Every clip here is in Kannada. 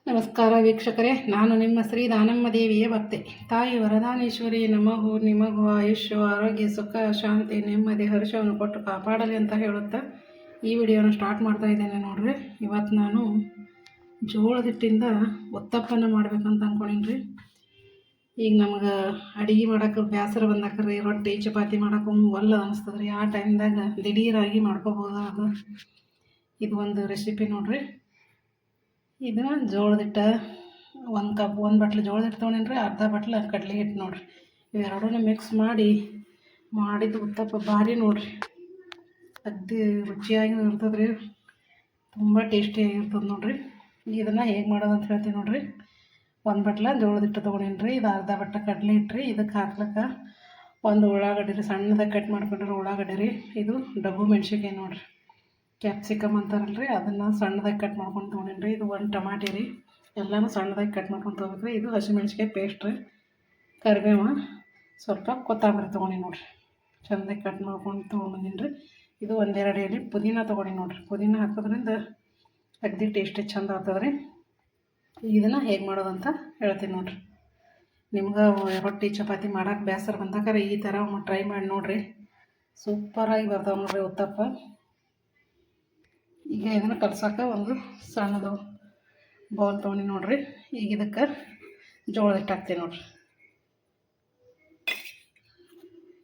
ನಮಸ್ಕಾರ ವೀಕ್ಷಕರೇ, ನಾನು ನಿಮ್ಮ ಶ್ರೀ ದಾನಮ್ಮ ದೇವಿಯ ಭಕ್ತೆ. ತಾಯಿ ವರದಾನೇಶ್ವರಿ ನಮಗೂ ನಿಮಗೂ ಆಯುಷ್ಯ, ಆರೋಗ್ಯ, ಸುಖ, ಶಾಂತಿ, ನೆಮ್ಮದಿ, ಹರ್ಷವನ್ನು ಕೊಟ್ಟು ಕಾಪಾಡಲಿ ಅಂತ ಹೇಳುತ್ತಾ ಈ ವಿಡಿಯೋನ ಸ್ಟಾರ್ಟ್ ಮಾಡ್ತಾ ಇದ್ದೇನೆ. ನೋಡ್ರಿ, ಇವತ್ತು ನಾನು ಜೋಳದ ಹಿಟ್ಟಿಂದ ಉತ್ತಪ್ಪನ ಮಾಡ್ಬೇಕಂತ ಅಂದ್ಕೊಂಡೀನಿ. ಈಗ ನಮ್ಗೆ ಅಡುಗೆ ಮಾಡೋಕೆ ಬೇಸರ ಬಂದಾಕ್ರಿ, ರೊಟ್ಟಿ ಚಪಾತಿ ಮಾಡೋಕೆ ಒಲ್ಲ ಅನಿಸ್ತದೆ ರೀ. ಆ ಟೈಮ್ದಾಗ ದಿಢೀರಾಗಿ ಮಾಡ್ಕೋಬೋದು. ಇದು ಒಂದು ರೆಸಿಪಿ ನೋಡ್ರಿ. ಇದನ್ನು ಜೋಳದ ಹಿಟ್ಟು ಒಂದು ಬಟ್ಲು ಜೋಳದ ಹಿಟ್ಟು ತೊಗೊಂಡೇನಿ ರೀ, ಅರ್ಧ ಬಟ್ಲು ಕಡಲೆ ಹಿಟ್ಟು ನೋಡಿರಿ. ಇವೆರಡೂ ಮಿಕ್ಸ್ ಮಾಡಿದ್ದು ಉತ್ತಪ್ಪ ಭಾರಿ ನೋಡಿರಿ, ಅಗ್ದಿ ರುಚಿಯಾಗಿ ಇರ್ತದೆ ರೀ, ತುಂಬ ಟೇಸ್ಟಿಯಾಗಿರ್ತದೆ ನೋಡಿರಿ. ಇದನ್ನು ಹೇಗೆ ಮಾಡೋದು ಅಂತ ಹೇಳ್ತೀನಿ ನೋಡಿರಿ. ಒಂದು ಬಟ್ಲ ಜೋಳದ ಹಿಟ್ಟು ತೊಗೊಂಡೇನಿ ರೀ, ಇದು ಅರ್ಧ ಬಟ್ಲ ಕಡಲೆ ಹಿಟ್ಟು ರೀ. ಇದಕ್ಕೆ ಹಾಕ್ಲಿಕ್ಕೆ ಒಂದು ಉಳ್ಳಾಗಡ್ಡಿ ರೀ, ಸಣ್ಣದಾಗಿ ಕಟ್ ಮಾಡ್ಕೊಂಡ್ರೆ ಉಳ್ಳಾಗಡ್ಡಿ ರೀ. ಇದು ಡಬ್ಬು ಮೆಣ್ಸಿನ್ಕಾಯಿ ನೋಡಿರಿ, ಕ್ಯಾಪ್ಸಿಕಮ್ ಅಂತಾರಲ್ರಿ, ಅದನ್ನು ಸಣ್ಣದಾಗಿ ಕಟ್ ಮಾಡ್ಕೊಂಡು ತೊಗೊಂಡೇನಿ ರೀ. ಇದು ಒಂದು ಟಮಾಟಿ ರೀ, ಎಲ್ಲನೂ ಸಣ್ಣದಾಗಿ ಕಟ್ ಮಾಡ್ಕೊಂಡು ತೊಗೋಬೇಕು ರೀ. ಇದು ಹಸಿಮೆಣ್ಸಿಕಾಯಿ ಪೇಸ್ಟ್ ರೀ, ಕರಿಬೇವು, ಸ್ವಲ್ಪ ಕೊತ್ತಂಬರಿ ತೊಗೊಂಡಿನಿ ನೋಡಿರಿ, ಚೆಂದಾಗಿ ಕಟ್ ಮಾಡ್ಕೊಂಡು ತೊಗೊಂಬಂದಿನಿ ರೀ. ಇದು ಒಂದೆರಡು ಎಲೆ ಪುದೀನ ತೊಗೊಂಡಿನಿ ನೋಡಿರಿ. ಪುದೀನ ಹಾಕೋದ್ರಿಂದ ಅಗ್ದಿ ಟೇಸ್ಟಿ ಚೆಂದ ಆಗ್ತದೆ ರೀ. ಇದನ್ನು ಹೇಗೆ ಮಾಡೋದಂತ ಹೇಳ್ತೀನಿ ನೋಡಿರಿ. ನಿಮ್ಗೆ ರೊಟ್ಟಿ ಚಪಾತಿ ಮಾಡೋಕೆ ಬೇಸರ ಬಂದಾಕರೆ ಈ ಥರ ಟ್ರೈ ಮಾಡಿ ನೋಡಿರಿ, ಸೂಪರಾಗಿ ಬರ್ತಾವೆ ನೋಡಿರಿ ಉತ್ತಪ್ಪ. ಈಗ ಇದನ್ನು ಕಲ್ಸೋಕೆ ಒಂದು ಸಣ್ಣದು ಬೌಲ್ ತೊಗೊಂಡು ನೋಡಿರಿ. ಈಗ ಇದಕ್ಕೆ ಜೋಳದ ಹಿಟ್ಟು ಹಾಕ್ತೀನಿ ನೋಡಿರಿ.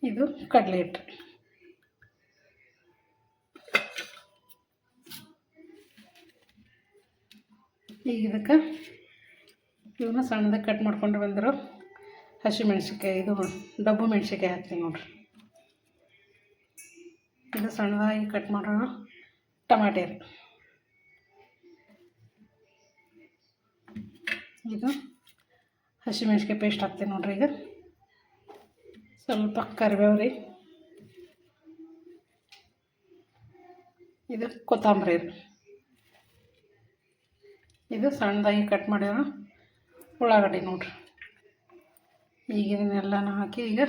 ಇದು ಕಡಲೆ ಹಿಟ್ಟು. ಈಗ ಇದಕ್ಕೆ ಇವನ್ನ ಸಣ್ಣದಾಗಿ ಕಟ್ ಮಾಡ್ಕೊಂಡು ಬಂದಿರೋ ಹಸಿಮೆಣ್ಸಿನ್ಕಾಯಿ, ಇದು ಡಬ್ಬು ಮೆಣ್ಸಿನ್ಕಾಯಿ ಹಾಕ್ತೀನಿ ನೋಡಿರಿ. ಇದು ಸಣ್ಣದಾಗಿ ಕಟ್ ಮಾಡೋರು ಟಮಾಟೆ ರೀ. ಇದು ಹಸಿಮೆಣ್ಸಿನ್ಕಾಯಿ ಪೇಸ್ಟ್ ಹಾಕ್ತೀನಿ ನೋಡಿರಿ. ಈಗ ಸ್ವಲ್ಪ ಕರಿಬೇವು ರೀ. ಇದು ಕೊತ್ತಂಬರಿ ರೀ. ಇದು ಸಣ್ಣದಾಗಿ ಕಟ್ ಮಾಡಿರೋ ಉಳ್ಳಾಗಡ್ಡಿ ನೋಡಿರಿ. ಈಗ ಇದನ್ನೆಲ್ಲನೂ ಹಾಕಿ ಈಗ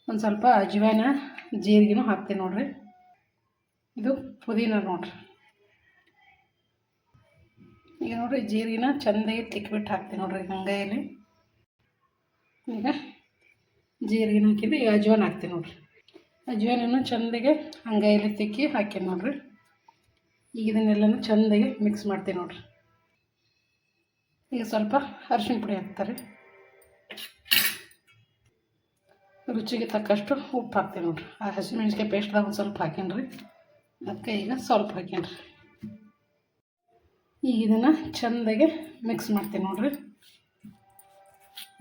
ಒಂದು ಸ್ವಲ್ಪ ಅಜ್ವಾನ ಜೀರಿಗೆನೂ ಹಾಕ್ತೀನಿ ನೋಡಿರಿ. ಇದು ಪುದೀನ ನೋಡಿರಿ. ಈಗ ನೋಡಿರಿ, ಜೀರಿಗೆನ ಚೆಂದಾಗಿ ತಿಕ್ಬಿಟ್ಟು ಹಾಕ್ತೀನಿ ನೋಡಿರಿ ಹಂಗಾಯಲ್ಲಿ. ಈಗ ಜೀರಿಗೆನ ಹಾಕಿದ್ದು ಈಗ ಅಜ್ವಾನ ಹಾಕ್ತೀನಿ ನೋಡಿರಿ. ಅಜ್ವಾನನ್ನು ಚೆಂದಾಗೆ ಹಂಗಾಯಲ್ಲಿ ತಿಕ್ಕಿ ಹಾಕೀನಿ ನೋಡಿರಿ. ಈಗ ಇದನ್ನೆಲ್ಲನೂ ಚೆಂದಾಗಿ ಮಿಕ್ಸ್ ಮಾಡ್ತೀನಿ ನೋಡಿರಿ. ಈಗ ಸ್ವಲ್ಪ ಅರಿಶಿಣ ಪುಡಿ ಹಾಕ್ತಾರೆ, ರುಚಿಗೆ ತಕ್ಕಷ್ಟು ಉಪ್ಪು ಹಾಕ್ತೀನಿ ನೋಡಿರಿ. ಆ ಹಸಿಮೆಣ್ಸಿನ್ಕಾಯಿ ಪೇಸ್ಟ್ದಾಗ ಒಂದು ಸ್ವಲ್ಪ ಹಾಕೀನಿ ರೀ, ಅದಕ್ಕೆ ಈಗ ಸ್ವಲ್ಪ ಹಾಕೀನಿ ರೀ. ಈಗ ಇದನ್ನು ಚೆಂದಾಗಿ ಮಿಕ್ಸ್ ಮಾಡ್ತೀನಿ ನೋಡಿರಿ.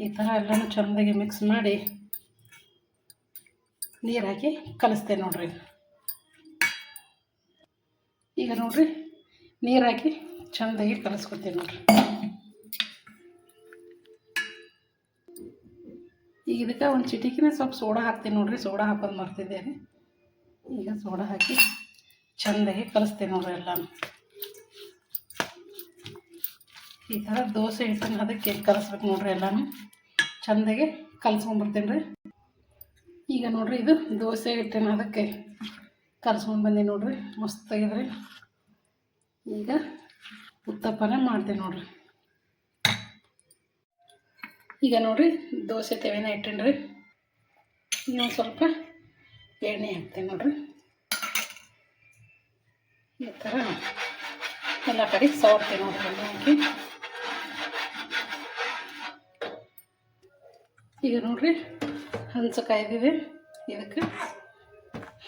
ಈ ಥರ ಎಲ್ಲನೂ ಚೆಂದಾಗಿ ಮಿಕ್ಸ್ ಮಾಡಿ ನೀರು ಹಾಕಿ ಕಲಿಸ್ತೇನೆ ನೋಡಿರಿ. ಈಗ ನೋಡಿರಿ, ನೀರು ಹಾಕಿ ಚೆಂದಾಗಿ ಕಲಿಸ್ಕೊತೀನಿ ನೋಡಿರಿ. ಈಗ ಇದಕ್ಕೆ ಒಂದು ಚಿಟಿಕಿನ ಸ್ವಲ್ಪ ಸೋಡಾ ಹಾಕ್ತೀನಿ ನೋಡಿರಿ. ಸೋಡಾ ಹಾಕೋದು ಮರ್ತಿದ್ದೆ ರೀ. ಈಗ ಸೋಡಾ ಹಾಕಿ ಚೆಂದಾಗಿ ಕಲಿಸ್ತೇನೆ ನೋಡಿರಿ ಎಲ್ಲನೂ. ಈ ಥರ ದೋಸೆ ಹಿಟ್ಟನ್ನು ಅದಕ್ಕೆ ಕಲಿಸ್ಬೇಕು ನೋಡಿರಿ, ಎಲ್ಲನೂ ಚೆಂದಾಗಿ ಕಲಿಸ್ಕೊಂಡ್ಬರ್ತೀನಿ ರೀ. ಈಗ ನೋಡಿರಿ, ಇದು ದೋಸೆ ಹಿಟ್ಟನ್ನು ಅದಕ್ಕೆ ಕಲಿಸ್ಕೊಂಡು ಬಂದೀನಿ ನೋಡಿರಿ, ಮಸ್ತಾಗಿದೆ. ಈಗ ಉತ್ತಪ್ಪನ ಮಾಡ್ತೀನಿ ನೋಡಿರಿ. ಈಗ ನೋಡಿರಿ, ದೋಸೆ ತೆವೆನ ಇಟ್ಟೇನಿ ರೀ. ಇನ್ನೊಂದು ಸ್ವಲ್ಪ ಎಣ್ಣೆ ಹಾಕ್ತೀನಿ ನೋಡಿರಿ. ಈ ಥರ ಎಲ್ಲ ಕಡೆ ಸವರ್ತೀನಿ ನೋಡಿರಿ ಎಣ್ಣೆ ಹಾಕಿ. ಈಗ ನೋಡಿರಿ, ಹಂಚ ಕಾಯ್ದಿದೆ, ಇದಕ್ಕೆ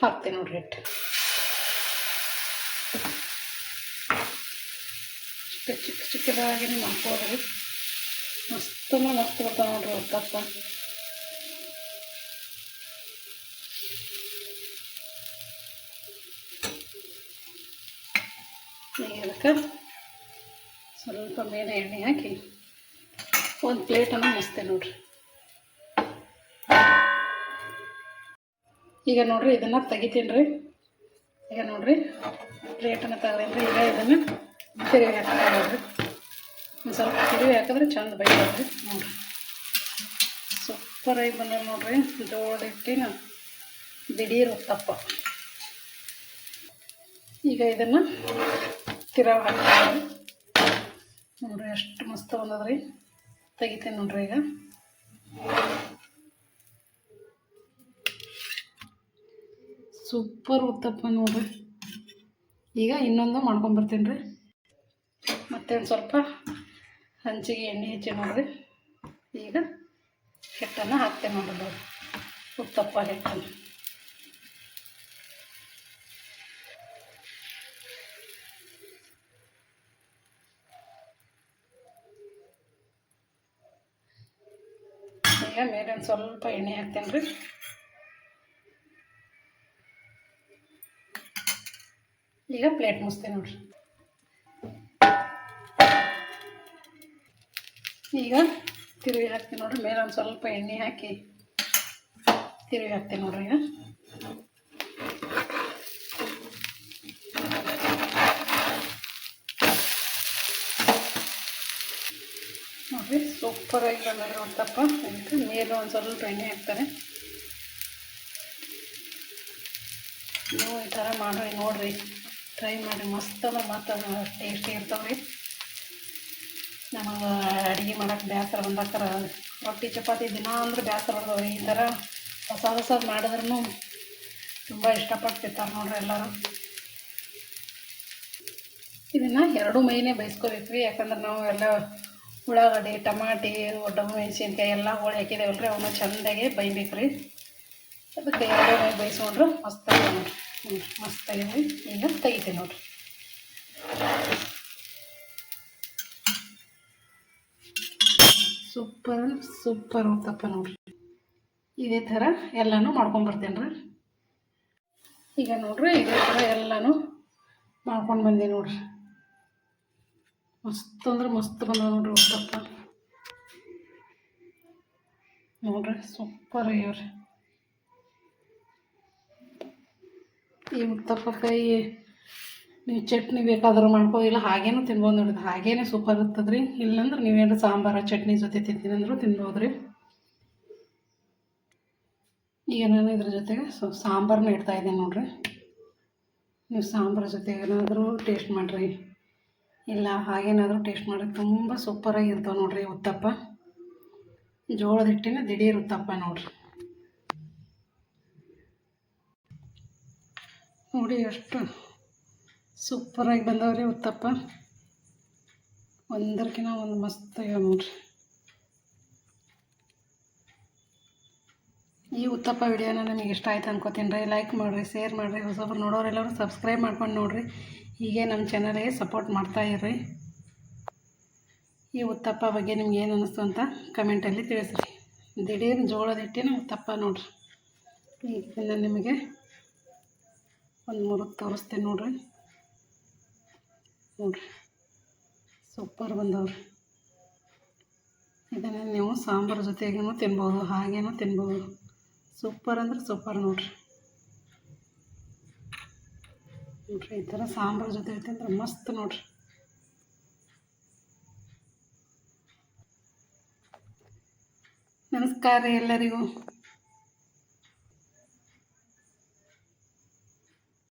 ಹಾಕ್ತೀನಿ ನೋಡಿರಿ ಹಿಟ್ಟು. ಚಿಕ್ಕ ಚಿಕ್ಕದಾಗಿ ಮಾಡ್ಕೊಡ್ರಿ, ಮಸ್ತ್ ಬರ್ತಾವೆ ನೋಡ್ರಿ ಉತ್ತಪ್ಪ. ಈಗ ಅದಕ್ಕೆ ಸ್ವಲ್ಪ ಮೇಲೆ ಎಣ್ಣೆ ಹಾಕಿ ಒಂದು ಪ್ಲೇಟನ್ನು ಮುಚ್ತೇನೆ ನೋಡ್ರಿ. ಈಗ ನೋಡಿರಿ, ಇದನ್ನು ತೆಗಿತೀನಿ ರೀ. ಈಗ ನೋಡಿರಿ, ಪ್ಲೇಟನ್ನು ತೆಗೆದೇನಿ ರೀ. ಈಗ ಇದನ್ನು ತಿರುವಿ ಹಾಕ್ತಾ ನೋಡಿರಿ. ಒಂದು ಸ್ವಲ್ಪ ತಿರುವಿ ಹಾಕಿದ್ರೆ ಚೆಂದ ಬೈತದ್ರಿ ನೋಡಿರಿ. ಸೂಪರಾಗಿ ಬಂದ ನೋಡಿರಿ ಜೋಳದ ಹಿಟ್ಟಿನ ದಿಢೀರ್ ಉತ್ತಪ್ಪ. ಈಗ ಇದನ್ನು ತಿರುವಿ ಹಾಕ್ತೀನಿ ನೋಡ್ರಿ ಎಷ್ಟು ಮಸ್ತ್ ಬಂದದ್ರಿ. ತೆಗಿತೀನಿ ನೋಡ್ರಿ ಈಗ. ಸೂಪರ್ ಉತ್ತಪ್ಪ ನೋಡ್ರಿ. ಈಗ ಇನ್ನೊಂದು ಮಾಡ್ಕೊಂಬರ್ತೀನಿ ರೀ. ಮತ್ತೆ ಒಂದು ಸ್ವಲ್ಪ ಹಂಚಿಗೆ ಎಣ್ಣೆ ಹಚ್ಚಿ ನೋಡ್ರಿ. ಈಗ ಹಿಟ್ಟನ್ನು ಹಾಕ್ತೇನೆ ನೋಡ್ರಿ, ಉತ್ತಪ್ಪ ಹಿಟ್ಟನ್ನು. ಈಗ ಮೇಲೆ ಒಂದು ಸ್ವಲ್ಪ ಎಣ್ಣೆ ಹಾಕ್ತೇನೆ ರೀ. ಈಗ ಪ್ಲೇಟ್ ಮುಚ್ತೇನೆ ನೋಡ್ರಿ. ಈಗ ತಿರುವಿ ಹಾಕ್ತೀನಿ ನೋಡ್ರಿ. ಮೇಲೆ ಒಂದು ಸ್ವಲ್ಪ ಎಣ್ಣೆ ಹಾಕಿ ತಿರುವಿ ಹಾಕ್ತೀನಿ ನೋಡ್ರಿ. ಈಗ ನೋಡಿರಿ ಸೂಪರಾಗಿ ಬಂದರೆ ಉತ್ತಪ್ಪ. ಅದಕ್ಕೆ ಮೇಲೆ ಒಂದು ಸ್ವಲ್ಪ ಎಣ್ಣೆ ಹಾಕ್ತಾರೆ. ನೀವು ಈ ಥರ ಮಾಡಿ ನೋಡಿರಿ, ಟ್ರೈ ಮಾಡಿ. ಮಸ್ತ್ ಅಂದ್ರೆ ಮತ್ತು ಟೇಸ್ಟಿ ಇರ್ತಾವೆ ರೀ. ನಮಗೆ ಅಡುಗೆ ಮಾಡೋಕ್ಕೆ ಬೇಸರ ಬಂದಾಕರ ರೊಟ್ಟಿ ಚಪಾತಿ ದಿನ ಅಂದ್ರೆ ಬೇಸರ ಬರ್ತಾವೆ. ಈ ಥರ ಹೊಸದು ಮಾಡಿದ್ರೂ ತುಂಬ ಇಷ್ಟಪಟ್ಟು ತಿಂತಾರೆ ನೋಡ್ರಿ ಎಲ್ಲರೂ. ಇದನ್ನು 2 ಮೈನೇ ಬೇಯಿಸ್ಕೋಬೇಕು ರೀ. ಯಾಕಂದ್ರೆ ನಾವು ಎಲ್ಲ ಉಳ್ಳಾಗಡ್ಡಿ, ಟಮಾಟಿ, ಒಡ್ಡಮ್ಮ ಮೆಣಸಿನ್ಕಾಯಿ ಎಲ್ಲ ಹೋಳಿ ಹಾಕಿದೇವಲ್ಲ ರೀ, ಅವನ್ನ ಚೆಂದಾಗಿ ಬೇಯಬೇಕು ರೀ. ಅದಕ್ಕೆ 2 ಮೈ ಬೇಯಿಸ್ಕೊಂಡ್ರೆ ಮಸ್ತಾಗಿ ನೋಡಿರಿ. ಮಸ್ತಾಗಿದೆ. ಈಗ ತೆಗಿತೀನಿ ನೋಡಿರಿ. ಸೂಪರ್ ಉತ್ತಪ್ಪ ನೋಡ್ರಿ. ಇದೇ ಥರ ಎಲ್ಲನೂ ಮಾಡ್ಕೊಂಬರ್ತೇನೆ ರೀ. ಈಗ ನೋಡ್ರಿ ಇದೇ ಥರ ಎಲ್ಲನೂ ಮಾಡ್ಕೊಂಡು ಬಂದೆ ನೋಡ್ರಿ. ಮಸ್ತ್ ಅಂದ್ರೆ ಮಸ್ತ್ ಬಂದ ನೋಡ್ರಿ ಉತ್ತಪ್ಪ. ನೋಡ್ರಿ ಸೂಪರ್ ಆಗ್ಯಾವ್ರಿ. ಈ ಉತ್ತಪ್ಪಕಾಯಿ ನೀವು ಚಟ್ನಿ ಬೇಕಾದ್ರೂ ಮಾಡ್ಕೋದಿಲ್ಲ, ಹಾಗೇನೂ ತಿನ್ಬೋದು ನೋಡಿದ್ರೆ. ಹಾಗೇನೆ ಸೂಪರ್ ಇರ್ತದೆ ರೀ. ಇಲ್ಲಾಂದ್ರೆ ನೀವೇನು ಸಾಂಬಾರು ಚಟ್ನಿ ಜೊತೆ ತಿಂತೀನಿ ಅಂದರೂ ತಿನ್ಬೋದು ರೀ. ಈಗ ನಾನು ಇದ್ರ ಜೊತೆಗೆ ಸಾಂಬಾರನ್ನ ಇಡ್ತಾಯಿದ್ದೀನಿ ನೋಡ್ರಿ. ನೀವು ಸಾಂಬಾರು ಜೊತೆಗೆ ಏನಾದರೂ ಟೇಸ್ಟ್ ಮಾಡಿರಿ, ಇಲ್ಲ ಹಾಗೇನಾದರೂ ಟೇಸ್ಟ್ ಮಾಡಿ. ತುಂಬ ಸೂಪರಾಗಿರ್ತಾವೆ ನೋಡ್ರಿ ಉತ್ತಪ್ಪ. ಜೋಳದ ಹಿಟ್ಟಿನ ದಿಢೀರ್ ಉತ್ತಪ್ಪ ನೋಡ್ರಿ. ನೋಡಿ ಎಷ್ಟು ಸೂಪರಾಗಿ ಬಂದವ್ರಿ ಉತ್ತಪ್ಪ. ಒಂದರ್ಕಿನ ಒಂದು ಮಸ್ತ್ ಆಗ್ಯಾವ ನೋಡ್ರಿ. ಈ ಉತ್ತಪ್ಪ ವಿಡಿಯೋನ ನಿಮಗೆ ಇಷ್ಟ ಆಯ್ತು ಅನ್ಕೋತೀನಿ ರೀ. ಲೈಕ್ ಮಾಡಿರಿ, ಶೇರ್ ಮಾಡಿರಿ. ಹೊಸಬ್ರು ನೋಡೋರೆಲ್ಲರೂ ಸಬ್ಸ್ಕ್ರೈಬ್ ಮಾಡ್ಕೊಂಡು ನೋಡಿರಿ. ಹೀಗೆ ನಮ್ಮ ಚಾನಲ್ಗೆ ಸಪೋರ್ಟ್ ಮಾಡ್ತಾಯಿರ್ರಿ. ಈ ಉತ್ತಪ್ಪ ಬಗ್ಗೆ ನಿಮ್ಗೆ ಏನು ಅನ್ನಿಸ್ತು ಅಂತ ಕಮೆಂಟಲ್ಲಿ ತಿಳಿಸ್ರಿ. ದಿಢೀರ್ ಜೋಳದ ಹಿಟ್ಟಿನ ಉತ್ತಪ್ಪ ನೋಡ್ರಿ. ಈಗ ನಿಮಗೆ ಒಂದು ಮುರುಕ್ ತೋರಿಸ್ತೇನೆ ನೋಡ್ರಿ. ಸೂಪರ್ ಬಂದವ್ರಿ. ಇದನ್ನು ನೀವು ಸಾಂಬಾರು ಜೊತೆಗೂ ತಿನ್ಬೋದು, ಹಾಗೇನೂ ತಿನ್ಬೋದು. ಸೂಪರ್ ಅಂದ್ರೆ ಸೂಪರ್ ನೋಡ್ರಿ. ಈ ಥರ ಸಾಂಬಾರು ಜೊತೆ ತಿಂದ್ರೆ ಮಸ್ತ್ ನೋಡ್ರಿ. ನಮಸ್ಕಾರ ಎಲ್ಲರಿಗೂ.